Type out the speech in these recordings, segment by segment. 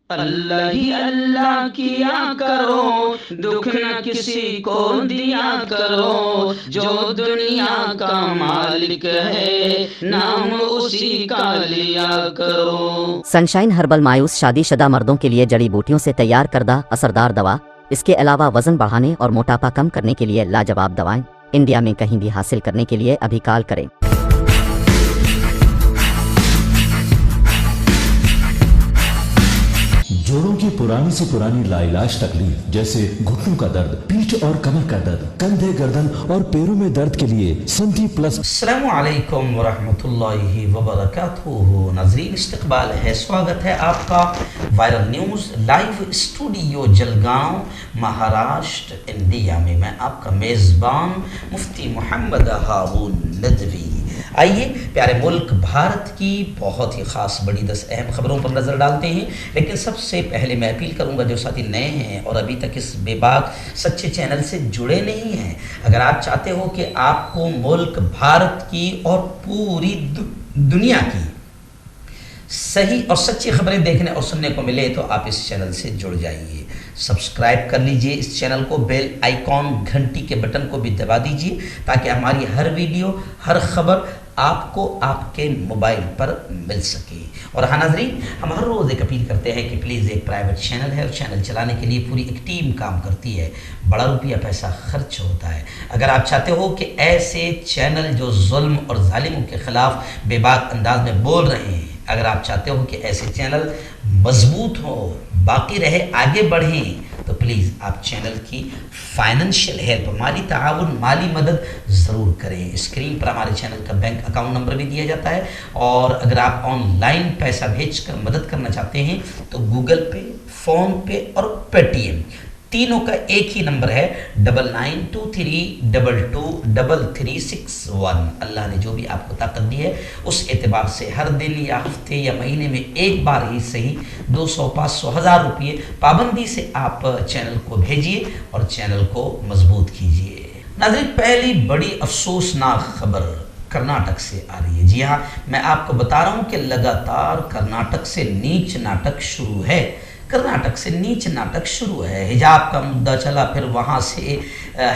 अल्लाह ही अल्लाह किया करो, दुख न किसी को दिया करो, जो दुनिया का मालिक है नाम उसी का लिया करो। सनशाइन हर्बल मायूस शादीशुदा मर्दों के लिए जड़ी बूटियों से तैयार करदा असरदार दवा। इसके अलावा वजन बढ़ाने और मोटापा कम करने के लिए लाजवाब दवाएं इंडिया में कहीं भी हासिल करने के लिए अभी कॉल करें। जोड़ों की पुरानी से पुरानी लाइलाज तकलीफ जैसे घुटनों का दर्द, पीठ और कमर का दर्द, कंधे, गर्दन और पैरों में दर्द के लिए संधि प्लस। अस्सलामु अलैकुम वरहमतुल्लाहि वबरकातुहू। नाज़रीन, इस्तकबाल है, स्वागत है आपका viral news live studio Jalgaon, Maharashtra, India में। मैं आपका मेज़बान मुफ्ती मोहम्मद हारून नदवी। आइए प्यारे मुल्क भारत की बहुत ही ख़ास बड़ी 10 अहम खबरों पर नज़र डालते हैं। लेकिन सबसे पहले मैं अपील करूंगा, जो साथी नए हैं और अभी तक इस बेबाक सच्चे चैनल से जुड़े नहीं हैं, अगर आप चाहते हो कि आपको मुल्क भारत की और पूरी दुनिया की सही और सच्ची खबरें देखने और सुनने को मिले, तो आप इस चैनल से जुड़ जाइए। सब्सक्राइब कर लीजिए इस चैनल को, बेल आइकॉन घंटी के बटन को भी दबा दीजिए, ताकि हमारी हर वीडियो, हर खबर आपको आपके मोबाइल पर मिल सके। और हाँ नाज़रीन, हम हर रोज़ एक अपील करते हैं कि प्लीज़, एक प्राइवेट चैनल है और चैनल चलाने के लिए पूरी एक टीम काम करती है, बड़ा रुपया पैसा खर्च होता है। अगर आप चाहते हो कि ऐसे चैनल जो जुल्म और जालिमों के ख़िलाफ़ बेबाक अंदाज में बोल रहे हैं, अगर आप चाहते हो कि ऐसे चैनल मजबूत हो, बाकी रहे, आगे बढ़ें, तो प्लीज़ आप चैनल की फाइनेंशियल हेल्प, माली ताआवुन, माली मदद ज़रूर करें। स्क्रीन पर हमारे चैनल का बैंक अकाउंट नंबर भी दिया जाता है, और अगर आप ऑनलाइन पैसा भेजकर मदद करना चाहते हैं तो गूगल पे, फ़ोन पे और पेटीएम, तीनों का एक ही नंबर है 9923223361। अल्लाह ने जो भी आपको ताकत दी है, उस एतबार से हर दिन या हफ्ते या महीने में एक बार ही सही 200, 500, 1000 रुपये पाबंदी से आप चैनल को भेजिए और चैनल को मजबूत कीजिए। नाज़रीन, पहली बड़ी अफसोसनाक खबर कर्नाटक से आ रही है। जी हाँ, मैं आपको बता रहा हूँ कि लगातार कर्नाटक से नीच नाटक शुरू है। कर्नाटक से नीच नाटक शुरू है। हिजाब का मुद्दा चला, फिर वहाँ से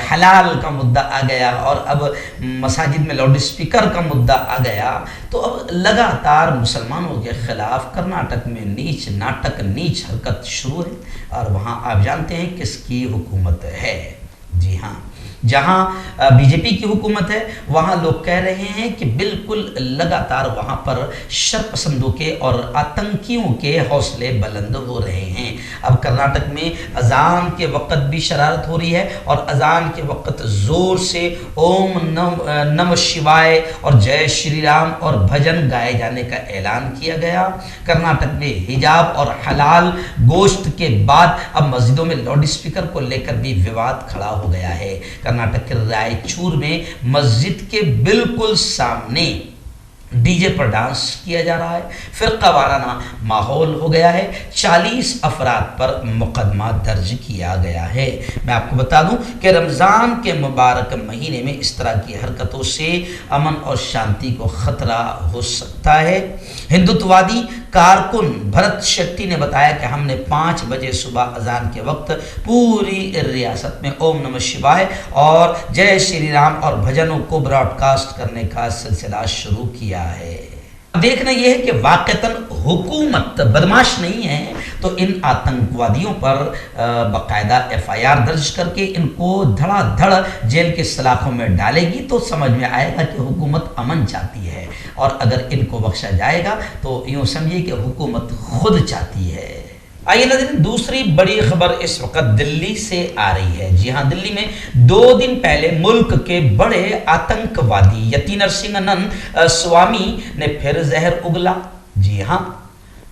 हलाल का मुद्दा आ गया, और अब मसाजिद में लाउड स्पीकर का मुद्दा आ गया। तो अब लगातार मुसलमानों के ख़िलाफ़ कर्नाटक में नीच नाटक, नीच हरकत शुरू है। और वहाँ आप जानते हैं किसकी हुकूमत है। जी हाँ, जहाँ बीजेपी की हुकूमत है, वहाँ लोग कह रहे हैं कि बिल्कुल लगातार वहाँ पर शरपसंदों के और आतंकियों के हौसले बुलंद हो रहे हैं। अब कर्नाटक में अजान के वक़्त भी शरारत हो रही है, और अजान के वक़्त ज़ोर से ओम नमः शिवाय और जय श्री राम और भजन गाए जाने का ऐलान किया गया। कर्नाटक में हिजाब और हलाल गोश्त के बाद अब मस्जिदों में लाउड स्पीकर को लेकर भी विवाद खड़ा हो गया है। कर्नाटक के रायचूर में मस्जिद के बिल्कुल सामने डीजे पर डांस किया जा रहा है, फिरका वाराना माहौल हो गया है। 40 अफराद पर मुकदमा दर्ज किया गया है। मैं आपको बता दूं कि रमज़ान के मुबारक महीने में इस तरह की हरकतों से अमन और शांति को ख़तरा हो सकता है। हिंदुत्ववादी कारकुन भरत शेट्टी ने बताया कि हमने 5 बजे सुबह अजान के वक्त पूरी रियासत में ओम नमः शिवाय और जय श्री राम और भजनों को ब्रॉडकास्ट करने का सिलसिला शुरू किया है। देखना यह है कि वाकईतन हुकूमत बदमाश नहीं है, तो इन आतंकवादियों पर बाकायदा FIR दर्ज करके इनको धड़ाधड़ जेल के सलाखों में डालेगी, तो समझ में आएगा कि हुकूमत अमन चाहती है। और अगर इनको बख्शा जाएगा तो यूँ समझिए कि हुकूमत खुद चाहती है। आइए नाज़रीन, दूसरी बड़ी खबर इस वक्त दिल्ली से आ रही है। जी हाँ, दिल्ली में 2 दिन पहले मुल्क के बड़े आतंकवादी यति नरसिंहन स्वामी ने फिर जहर उगला। जी हाँ,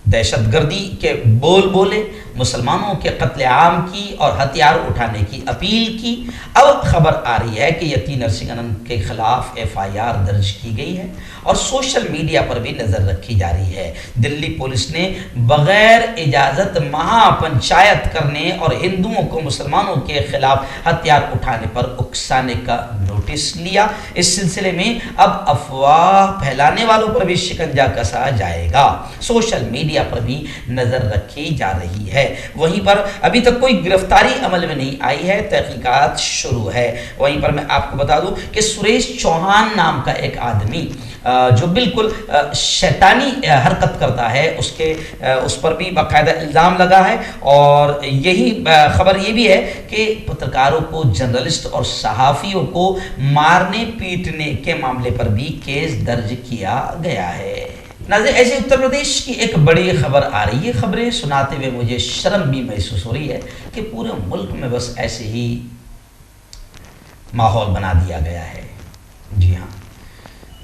दहशतगर्दी के बोल बोले, मुसलमानों के कत्लेआम की और हथियार उठाने की अपील की। अब खबर आ रही है कि यति नरसिंहन के खिलाफ FIR दर्ज की गई है और सोशल मीडिया पर भी नज़र रखी जा रही है। दिल्ली पुलिस ने बगैर इजाज़त महापंचायत करने और हिंदुओं को मुसलमानों के खिलाफ हथियार उठाने पर उकसाने का नोटिस लिया। इस सिलसिले में अब अफवाह फैलाने वालों पर भी शिकंजा कसा जाएगा। सोशल मीडिया एरिया पर भी नजर रखी जा रही है। वहीं पर अभी तक कोई गिरफ्तारी अमल में नहीं आई है, तहकीकात शुरू है। वहीं पर मैं आपको बता दूं कि सुरेश चौहान नाम का एक आदमी जो बिल्कुल शैतानी हरकत करता है, उस पर भी बाकायदा इल्ज़ाम लगा है। और यही खबर ये भी है कि पत्रकारों को, जर्नलिस्ट और सहाफ़ियों को मारने पीटने के मामले पर भी केस दर्ज किया गया है। नाज़रीन, ऐसे उत्तर प्रदेश की एक बड़ी खबर आ रही है। खबरें सुनाते हुए मुझे शर्म भी महसूस हो रही है कि पूरे मुल्क में बस ऐसे ही माहौल बना दिया गया है। जी हाँ,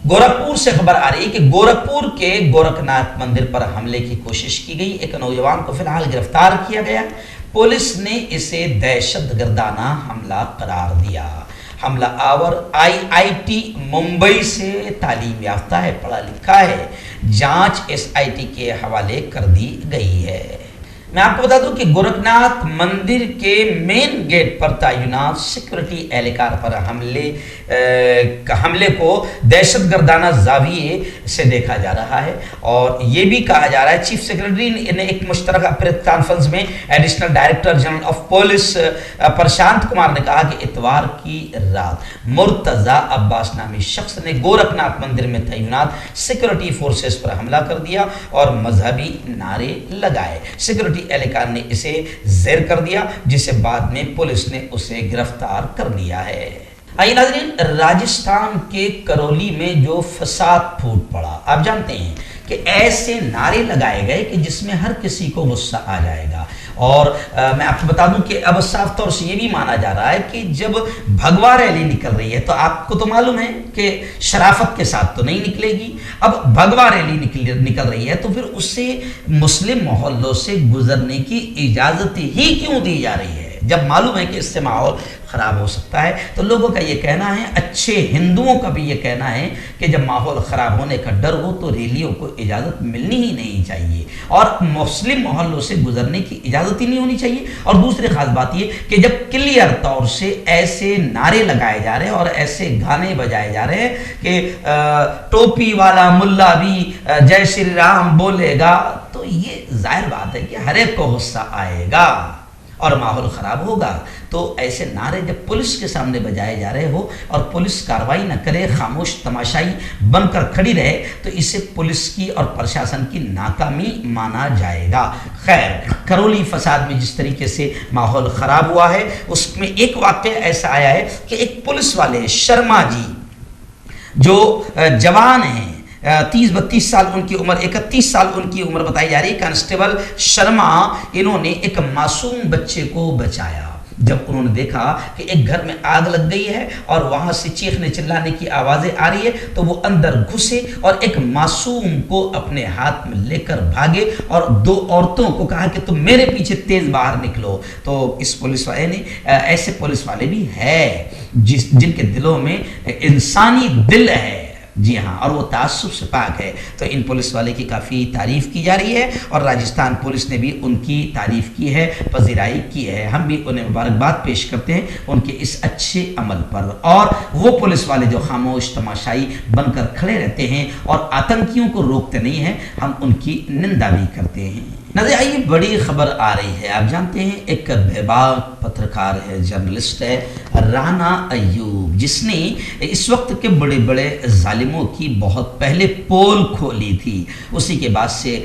गोरखपुर से खबर आ रही है कि गोरखपुर के गोरखनाथ मंदिर पर हमले की कोशिश की गई। एक नौजवान को फिलहाल गिरफ्तार किया गया। पुलिस ने इसे दहशतगर्दाना हमला करार दिया। हमलावर IIT मुंबई से तालीम याफ्ता है, पढ़ा लिखा है। जांच SIT के हवाले कर दी गई है। मैं आपको बता दूं कि गोरखनाथ मंदिर के मेन गेट पर तैनात सिक्योरिटी एहलकार पर हमले को दहशतगर्दाना जाविये से देखा जा रहा है। और ये भी कहा जा रहा है, चीफ सेक्रेटरी ने एक मुश्तरका प्रेस कॉन्फ्रेंस में additional director general of police Prashant Kumar ने कहा कि इतवार की रात मुर्तजा अब्बास नामी शख्स ने गोरखनाथ मंदिर में तैनात सिक्योरिटी फोर्सेस पर हमला कर दिया और मजहबी नारे लगाए। सिक्योरिटी एहलकार ने इसे ज़ेर कर दिया, जिसे बाद में पुलिस ने उसे गिरफ्तार कर लिया है। आइए नाज़रीन, राजस्थान के करौली में जो फसाद फूट पड़ा, आप जानते हैं कि ऐसे नारे लगाए गए कि जिसमें हर किसी को गुस्सा आ जाएगा। और मैं आपको बता दूं कि अब साफ तौर से ये भी माना जा रहा है कि जब भगवा रैली निकल रही है, तो आपको तो मालूम है कि शराफत के साथ तो नहीं निकलेगी। अब भगवा रैली निकल रही है तो फिर उससे मुस्लिम मोहल्लों से गुजरने की इजाजत ही क्यों दी जा रही है, जब मालूम है कि इससे माहौल खराब हो सकता है। तो लोगों का ये कहना है, अच्छे हिंदुओं का भी ये कहना है कि जब माहौल खराब होने का डर हो तो रैलियों को इजाज़त मिलनी ही नहीं चाहिए और मुस्लिम मोहल्लों से गुजरने की इजाज़त ही नहीं होनी चाहिए। और दूसरी खास बात ये कि जब क्लियर तौर से ऐसे नारे लगाए जा रहे हैं और ऐसे गाने बजाए जा रहे हैं कि टोपी वाला मुल्ला भी जय श्री राम बोलेगा, तो ये जाहिर बात है कि हर एक को गुस्सा आएगा और माहौल खराब होगा। तो ऐसे नारे जब पुलिस के सामने बजाए जा रहे हो और पुलिस कार्रवाई न करे, खामोश तमाशाई बनकर खड़ी रहे, तो इसे पुलिस की और प्रशासन की नाकामी माना जाएगा। खैर, करौली फसाद में जिस तरीके से माहौल खराब हुआ है, उसमें एक वाक़या ऐसा आया है कि एक पुलिस वाले शर्मा जी जो जवान हैं, 30-32 साल उनकी उम्र, 31 साल उनकी उम्र बताई जा रही है। कांस्टेबल शर्मा, इन्होंने एक मासूम बच्चे को बचाया। जब उन्होंने देखा कि एक घर में आग लग गई है और वहां से चीखने चिल्लाने की आवाजें आ रही है, तो वो अंदर घुसे और एक मासूम को अपने हाथ में लेकर भागे और 2 औरतों को कहा कि तुम मेरे पीछे तेज बाहर निकलो। तो इस पुलिस वाले ने, ऐसे पुलिस वाले भी है जिनके दिलों में इंसानी दिल है, जी हाँ, और वो तासुब से पाक है। तो इन पुलिस वाले की काफ़ी तारीफ़ की जा रही है और राजस्थान पुलिस ने भी उनकी तारीफ़ की है, पजीराई की है। हम भी उन्हें मुबारकबाद पेश करते हैं उनके इस अच्छे अमल पर। और वो पुलिस वाले जो खामोश तमाशाई बनकर खड़े रहते हैं और आतंकियों को रोकते नहीं हैं, हम उनकी निंदा भी करते हैं। नजर आइए, बड़ी खबर आ रही है। आप जानते हैं एक बेबाक पत्रकार है, जर्नलिस्ट है, राना अय्यूब, जिसने इस वक्त के बड़े बड़े जालिमों की बहुत पहले पोल खोली थी। उसी के बाद से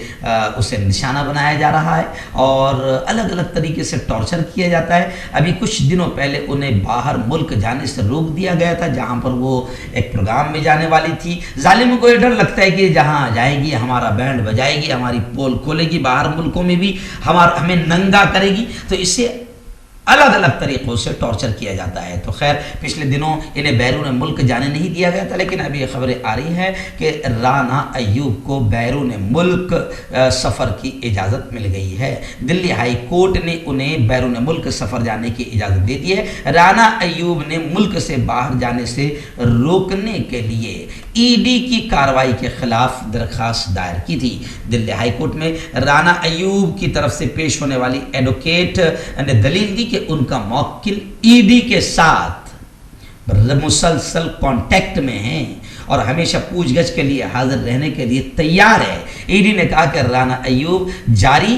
उसे निशाना बनाया जा रहा है और अलग अलग तरीके से टॉर्चर किया जाता है। अभी कुछ दिनों पहले उन्हें बाहर मुल्क जाने से रोक दिया गया था, जहाँ पर वो एक प्रोग्राम में जाने वाली थी। जालिमों को ये डर लगता है कि जहाँ जाएगी हमारा बैंड बजाएगी, हमारी पोल खोलेगी, बाहर मुल्कों में भी हमें नंगा करेगी, तो इससे अलग अलग तरीक़ों से टॉर्चर किया जाता है। तो खैर, पिछले दिनों इन्हें बैरून मुल्क जाने नहीं दिया गया था, लेकिन अभी खबरें आ रही हैं कि राना अय्यूब को बैरून मुल्क सफ़र की इजाज़त मिल गई है। दिल्ली हाई कोर्ट ने उन्हें बैरून मुल्क सफ़र जाने की इजाज़त दे दी है। राना अय्यूब ने मुल्क से बाहर जाने से रोकने के लिए ईडी की कार्रवाई के खिलाफ दरख्वास्त दायर की थी। दिल्ली हाई कोर्ट में राना अय्यूब की तरफ से पेश होने वाली एडवोकेट ने दलील दी कि उनका मौक्किल ईडी के साथ मुसलसल कांटेक्ट में हैं और हमेशा पूछगछ के लिए हाजिर रहने के लिए तैयार है। ईडी ने कहा कि राना अय्यूब जारी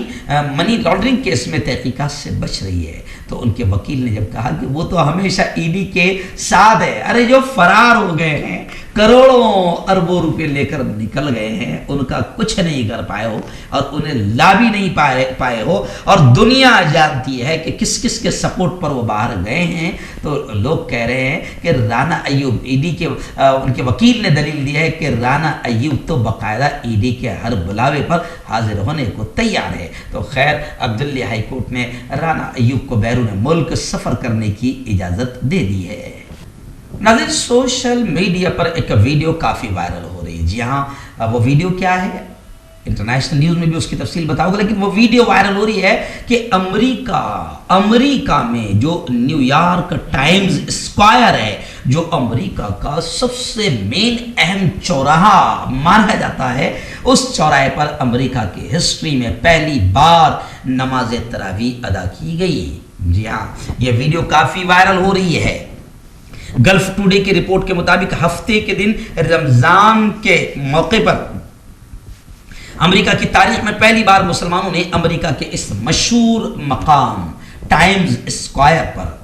मनी लॉन्ड्रिंग केस में तहकीकात से बच रही है। तो उनके वकील ने जब कहा कि वो तो हमेशा ईडी के साथ है, अरे जो फरार हो गए हैं, करोड़ों अरबों रुपए लेकर निकल गए हैं, उनका कुछ नहीं कर पाए हो और उन्हें ला भी नहीं पाए हो, और दुनिया जानती है कि किस किस के सपोर्ट पर वो बाहर गए हैं। तो लोग कह रहे हैं कि राना अय्यूब, ईडी के उनके वकील ने दलील दी है कि राना अय्यूब तो बाकायदा ईडी के हर बुलावे पर हाजिर होने को तैयार है। तो खैर अब दिल्ली हाई कोर्ट ने राना अय्यूब को बैरून मुल्क सफर करने की इजाजत दे दी है। नाज़रीन, सोशल मीडिया पर एक वीडियो काफ़ी वायरल हो रही है। जी हाँ, वो वीडियो क्या है, इंटरनेशनल न्यूज़ में भी उसकी तफसील बताऊंगा, लेकिन वो वीडियो वायरल हो रही है कि अमेरिका में जो न्यूयॉर्क टाइम्स स्क्वायर है, जो अमेरिका का सबसे मेन अहम चौराहा माना जाता है, उस चौराहे पर अमेरिका की हिस्ट्री में पहली बार नमाज तरावीह अदा की गई। जी हाँ, ये वीडियो काफ़ी वायरल हो रही है। गल्फ टुडे की रिपोर्ट के मुताबिक हफ्ते के दिन रमजान के मौके पर अमेरिका की तारीख में पहली बार मुसलमानों ने अमेरिका के इस मशहूर मकाम टाइम्स स्क्वायर पर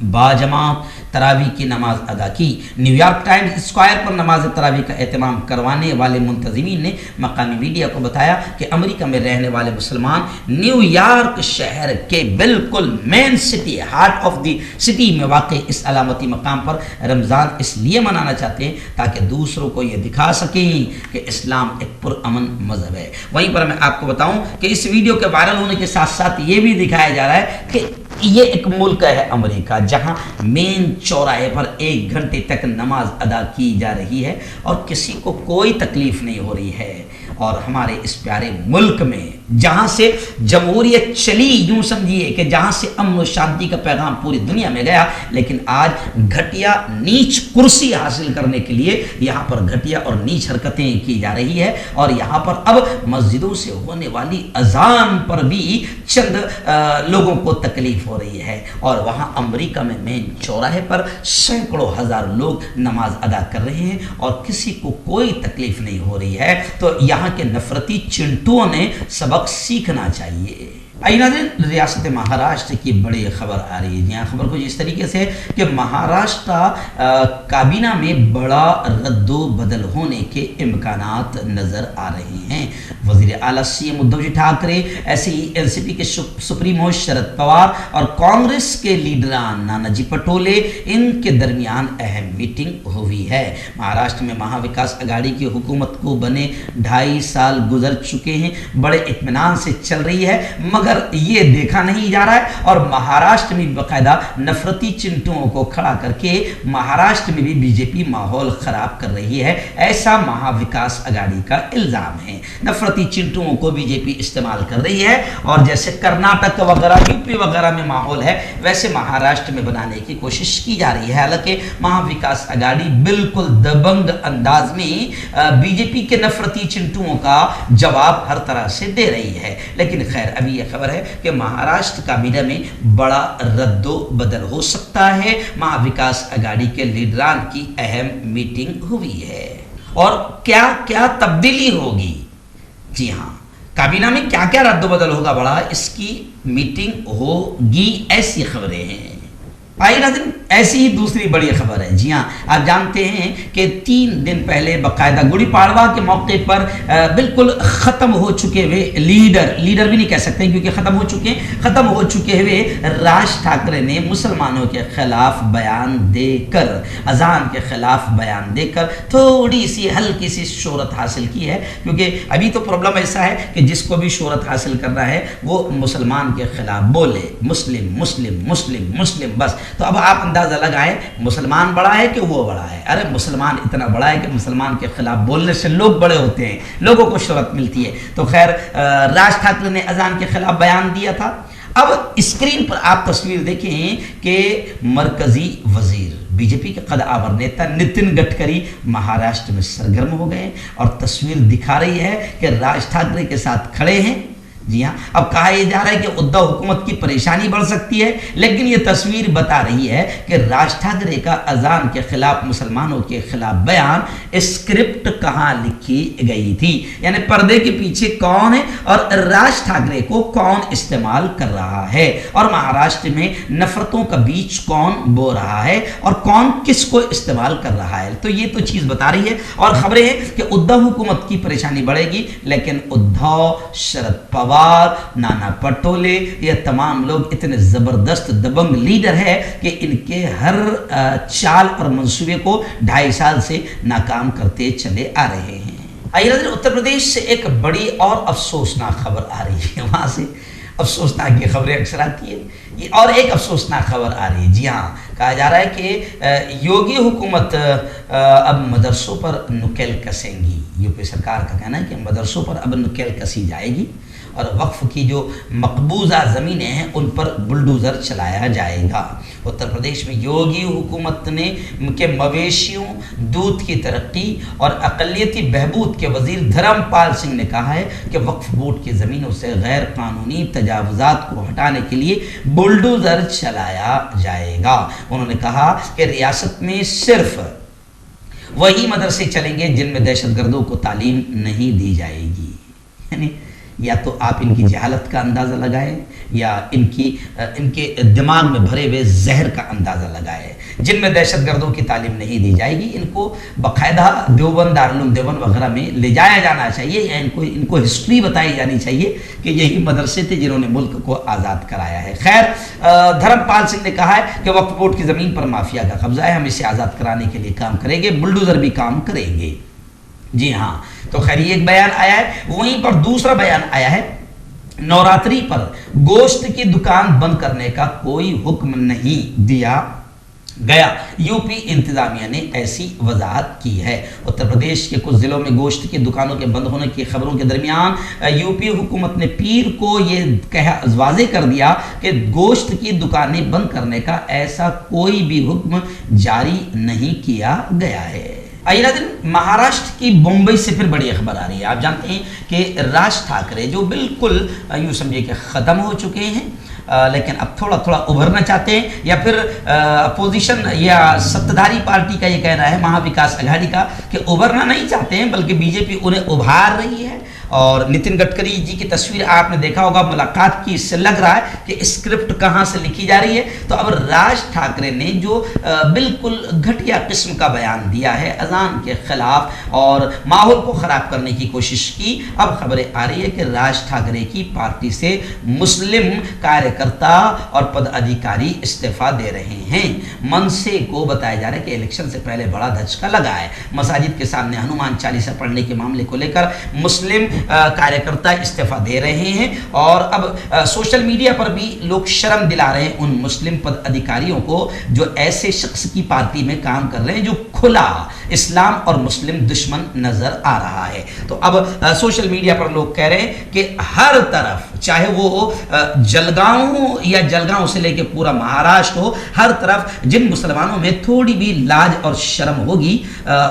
बाजमात तरावी की नमाज अदा की। न्यूयॉर्क टाइम्स स्क्वायर पर नमाज तरावी का एहतमाम करवाने वाले मुंतजिमीन ने मकामी मीडिया को बताया कि अमेरिका में रहने वाले मुसलमान न्यूयॉर्क शहर के बिल्कुल main city, heart of the city में वाक़ इस अलामती मकाम पर रमज़ान इसलिए मनाना चाहते हैं ताकि दूसरों को ये दिखा सकें कि इस्लाम एक पुरअमन मज़हब है। वहीं पर मैं आपको बताऊं कि इस वीडियो के वायरल होने के साथ साथ ये भी दिखाया जा रहा है कि ये एक मुल्क है अमेरिका, जहां मेन चौराहे पर 1 घंटे तक नमाज अदा की जा रही है और किसी को कोई तकलीफ नहीं हो रही है। और हमारे इस प्यारे मुल्क में जहां से जमहूरियत चली, यूं समझिए कि जहां से अमन और शांति का पैगाम पूरी दुनिया में गया, लेकिन आज घटिया नीच कुर्सी हासिल करने के लिए यहाँ पर घटिया और नीच हरकतें की जा रही है। और यहाँ पर अब मस्जिदों से होने वाली अजान पर भी चंद लोगों को तकलीफ हो रही है। और वहाँ अमेरिका में मेन चौराहे पर सैकड़ों हजार लोग नमाज अदा कर रहे हैं और किसी को कोई तकलीफ नहीं हो रही है। तो यहाँ के नफरती चिंटुओं ने सबक सीखना चाहिए। आइए नाज़रीन, रियासत महाराष्ट्र की बड़ी खबर आ रही है। यहाँ खबर कुछ इस तरीके से कि महाराष्ट्र काबीना में बड़ा रद्दो बदल होने के इम्कानात नज़र आ रहे हैं। वज़ीर आला सीएम उद्धव जी ठाकरे, ऐसे ही एनसीपी के सुप्रीमो शरद पवार और कांग्रेस के लीडरान नानाजी पटोले, इनके दरमियान अहम मीटिंग हुई है। महाराष्ट्र में महाविकास अघाड़ी की हुकूमत को बने 2.5 साल गुजर चुके हैं, बड़े इत्मीनान से चल रही है, मगर ये देखा नहीं जा रहा है। और महाराष्ट्र में बाकायदा नफरती चिंटुओं को खड़ा करके महाराष्ट्र में भी बीजेपी माहौल खराब कर रही है, ऐसा महाविकास अघाड़ी का इल्जाम है। नफरती चिंटुओं को बीजेपी इस्तेमाल कर रही है और जैसे कर्नाटक वगैरह, यूपी वगैरह में माहौल है, वैसे महाराष्ट्र में बनाने की कोशिश की जा रही है। हालांकि महाविकास अघाड़ी बिल्कुल दबंग अंदाज में बीजेपी के नफरती चिंटुओं का जवाब हर तरह से दे रही है। लेकिन खैर, अभी यह खबर है कि महाराष्ट्र काबीना में बड़ा रद्दो बदल हो सकता है। महाविकास अघाड़ी के लीडरान की अहम मीटिंग हुई है और क्या क्या तब्दीली होगी। जी हाँ, काबीना में क्या क्या रद्दो बदल होगा बड़ा, इसकी मीटिंग होगी, ऐसी खबरें हैं। आइए नाज़रीन, ऐसी ही दूसरी बड़ी खबर है। जी हाँ, आप जानते हैं कि 3 दिन पहले बाकायदा गुड़ी पाड़वा के मौके पर बिल्कुल ख़त्म हो चुके हुए लीडर भी नहीं कह सकते क्योंकि ख़त्म हो चुके हुए राज ठाकरे ने मुसलमानों के खिलाफ बयान देकर, अजान के खिलाफ बयान देकर थोड़ी सी हल्की सी शोहरत हासिल की है। क्योंकि अभी तो प्रॉब्लम ऐसा है कि जिसको भी शोहरत हासिल करना है वो मुसलमान के खिलाफ बोले, मुस्लिम मुस्लिम मुस्लिम मुस्लिम, बस। तो अब आप अंदाजा लगाएं, मुसलमान बड़ा है कि वो बड़ा है? अरे मुसलमान इतना बड़ा है कि मुसलमान के खिलाफ बोलने से लोग बड़े होते हैं, लोगों को शोहरत मिलती है। तो खैर, राज ठाकरे ने अजान के खिलाफ बयान दिया था। अब स्क्रीन पर आप तस्वीर देखें कि मरकजी वजीर, बीजेपी के कद आवर नेता नितिन गडकरी महाराष्ट्र में सरगर्म हो गए और तस्वीर दिखा रही है कि राज ठाकरे के साथ खड़े हैं। जी हाँ, अब कहा यह जा रहा है कि उद्धव हुकूमत की परेशानी बढ़ सकती है, लेकिन ये तस्वीर बता रही है कि राज ठाकरे का अजान के खिलाफ, मुसलमानों के खिलाफ बयान स्क्रिप्ट कहाँ लिखी गई थी, यानी पर्दे के पीछे कौन है और राज ठाकरे को कौन इस्तेमाल कर रहा है, और महाराष्ट्र में नफरतों का बीज कौन बो रहा है और कौन किसको इस्तेमाल कर रहा है। तो ये तो चीज बता रही है। और खबरें हैं कि उद्धव हुकूमत की परेशानी बढ़ेगी, लेकिन उद्धव, शरद पवार, नाना पटोले, ये तमाम लोग इतने जबरदस्त दबंग लीडर है कि इनके हर चाल और मंसूबे को 2.5 साल से नाकाम करते चले आ रहे हैं। आइए उत्तर प्रदेश से एक बड़ी और अफसोसनाक खबर आ रही है, वहां से अफसोसनाक की खबरें अक्सर आती है, ये और एक अफसोसनाक खबर आ रही है। जी हाँ, कहा जा रहा है कि योगी हुकूमत अब मदरसों पर नुकेल कसेंगी। यूपी सरकार का कहना है कि मदरसों पर अब नुकेल कसी जाएगी और वक्फ की जो मकबूजा ज़मीनें हैं उन पर बुलडोज़र चलाया जाएगा। उत्तर प्रदेश में योगी हुकूमत ने के मवेशियों, दूध की तरक्की और अक़लियती बहबूद के वज़ीर धर्मपाल सिंह ने कहा है कि वक्फ बोर्ड की ज़मीनों से गैर कानूनी तजावुज़ात को हटाने के लिए बुलडोज़र चलाया जाएगा। उन्होंने कहा कि रियासत में सिर्फ वही मदरसे चलेंगे जिनमें दहशतगर्दों को तालीम नहीं दी जाएगी। यानी या तो आप इनकी जहालत का अंदाज़ा लगाएं या इनके दिमाग में भरे हुए जहर का अंदाज़ा लगाएं। जिनमें दहशतगर्दों की तालीम नहीं दी जाएगी, इनको बाकायदा देवबंद, दारुल देवबंद वगैरह में ले जाया जाना चाहिए या इनको हिस्ट्री बताई जानी चाहिए कि यही मदरसे थे जिन्होंने मुल्क को आज़ाद कराया है। खैर, धर्मपाल सिंह ने कहा है कि वक्फ बोर्ड की ज़मीन पर माफिया का कब्जा है, हम इसे आज़ाद कराने के लिए काम करेंगे, बुलडोज़र भी काम करेंगे। जी हाँ, तो खैर ये एक बयान आया है। वहीं पर दूसरा बयान आया है, नवरात्रि पर गोश्त की दुकान बंद करने का कोई हुक्म नहीं दिया गया। यूपी इंतजामिया ने ऐसी वजाहत की है। उत्तर प्रदेश के कुछ जिलों में गोश्त की दुकानों के बंद होने की खबरों के दरमियान यूपी हुकूमत ने पीर को ये वाज़े कर दिया कि गोश्त की दुकानें बंद करने का ऐसा कोई भी हुक्म जारी नहीं किया गया है। दिन महाराष्ट्र की मुंबई से फिर बड़ी खबर आ रही है। आप जानते हैं कि राज ठाकरे जो बिल्कुल यूँ समझिए कि ख़त्म हो चुके हैं, लेकिन अब थोड़ा थोड़ा उभरना चाहते हैं, या फिर अपोजिशन या सत्ताधारी पार्टी का ये कहना है, महाविकास आघाड़ी का, कि उभरना नहीं चाहते हैं बल्कि बीजेपी उन्हें उभार रही है। और नितिन गडकरी जी की तस्वीर आपने देखा होगा मुलाकात की, इससे लग रहा है कि स्क्रिप्ट कहाँ से लिखी जा रही है। तो अब राज ठाकरे ने जो बिल्कुल घटिया किस्म का बयान दिया है अजान के खिलाफ और माहौल को ख़राब करने की कोशिश की, अब खबरें आ रही है कि राज ठाकरे की पार्टी से मुस्लिम कार्यकर्ता और पदाधिकारी इस्तीफा दे रहे हैं। मनसे को बताया जा रहा है कि इलेक्शन से पहले बड़ा धचका लगा है। मसाजिद के सामने हनुमान चालीसा पढ़ने के मामले को लेकर मुस्लिम कार्यकर्ता इस्तीफा दे रहे हैं और अब सोशल मीडिया पर भी लोग शर्म दिला रहे हैं उन मुस्लिम पदाधिकारियों को जो ऐसे शख्स की पार्टी में काम कर रहे हैं जो खुला इस्लाम और मुस्लिम दुश्मन नजर आ रहा है। तो अब सोशल मीडिया पर लोग कह रहे हैं कि हर तरफ, चाहे वो जलगांव हो या जलगांव से लेकर पूरा महाराष्ट्र हो, हर तरफ जिन मुसलमानों में थोड़ी भी लाज और शर्म होगी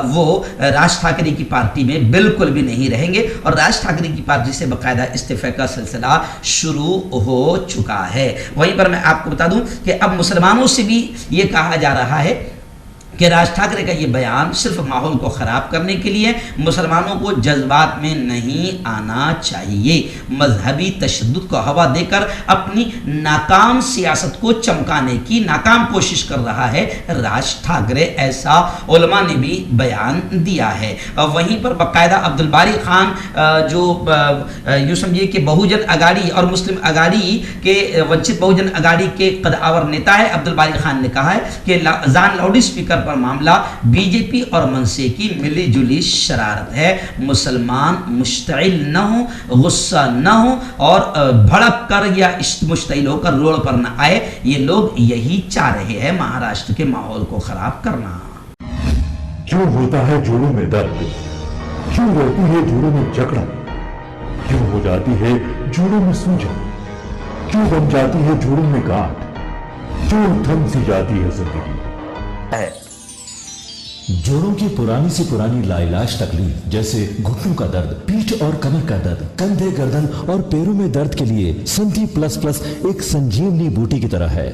वो राज ठाकरे की पार्टी में बिल्कुल भी नहीं रहेंगे और राज ठाकरे की पार्टी से बाकायदा इस्तीफे का सिलसिला शुरू हो चुका है। वहीं पर मैं आपको बता दूं कि अब मुसलमानों से भी ये कहा जा रहा है कि राज ठाकरे का ये बयान सिर्फ माहौल को ख़राब करने के लिए, मुसलमानों को जज्बात में नहीं आना चाहिए। मजहबी तशद्दुद को हवा देकर अपनी नाकाम सियासत को चमकाने की नाकाम कोशिश कर रहा है राज ठाकरे, ऐसा उलमा ने भी बयान दिया है। वहीं पर बाकायदा अब्दुल बारी खान जो यूँ समझिए कि बहुजन अगाड़ी और मुस्लिम अगाड़ी के वंचित बहुजन अगाड़ी के कदावर नेता है, अब्दुल बारी खान ने कहा है कि अजान लाउड स्पीकर पर मामला बीजेपी और मनसे की मिली जुली शरारत है। मुसलमान मुश्तइल न हो, गुस्सा न हो और भड़क कर या मुश्तइल होकर रोड पर न आए, ये लोग यही चाह रहे हैं महाराष्ट्र के माहौल को खराब करना। क्यों होता है जोड़ों में दर्द, क्यों रहती है जोड़ों में जकड़न, क्यों हो जाती है जोड़ों में सूजन, क्यों बन जाती है जोड़ों में गांठ, क्यों थम सी जाती है जिंदगी। जोड़ों की पुरानी से पुरानी लाइलाज तकलीफ जैसे घुटनों का दर्द, पीठ और कमर का दर्द, कंधे, गर्दन और पैरों में दर्द के लिए संधि प्लस प्लस एक संजीवनी बूटी की तरह है,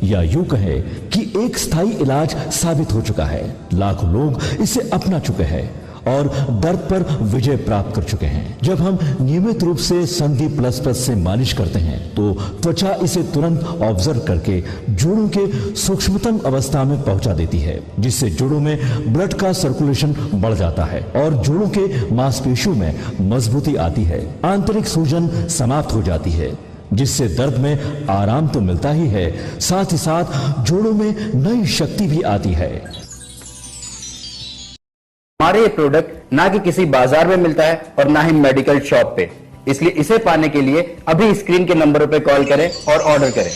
या यूं कहे कि एक स्थायी इलाज साबित हो चुका है। लाखों लोग इसे अपना चुके हैं और दर्द पर विजय प्राप्त कर चुके हैं। जब हम नियमित रूप से संधि प्लस प्लस से मालिश करते हैं तो त्वचा इसे तुरंत ऑब्जर्व करके जोड़ों के सूक्ष्मतम अवस्था में पहुंचा देती है, जिससे जोड़ों में ब्लड का सर्कुलेशन बढ़ जाता है और जोड़ों के मांसपेशियों में मजबूती आती है। आंतरिक सूजन समाप्त हो जाती है, जिससे दर्द में आराम तो मिलता ही है, साथ ही साथ जोड़ों में नई शक्ति भी आती है। हमारे ये प्रोडक्ट ना कि किसी बाजार में मिलता है और ना ही मेडिकल शॉप पे, इसलिए इसे पाने के लिए अभी स्क्रीन के नंबरों पे कॉल करें और ऑर्डर करें।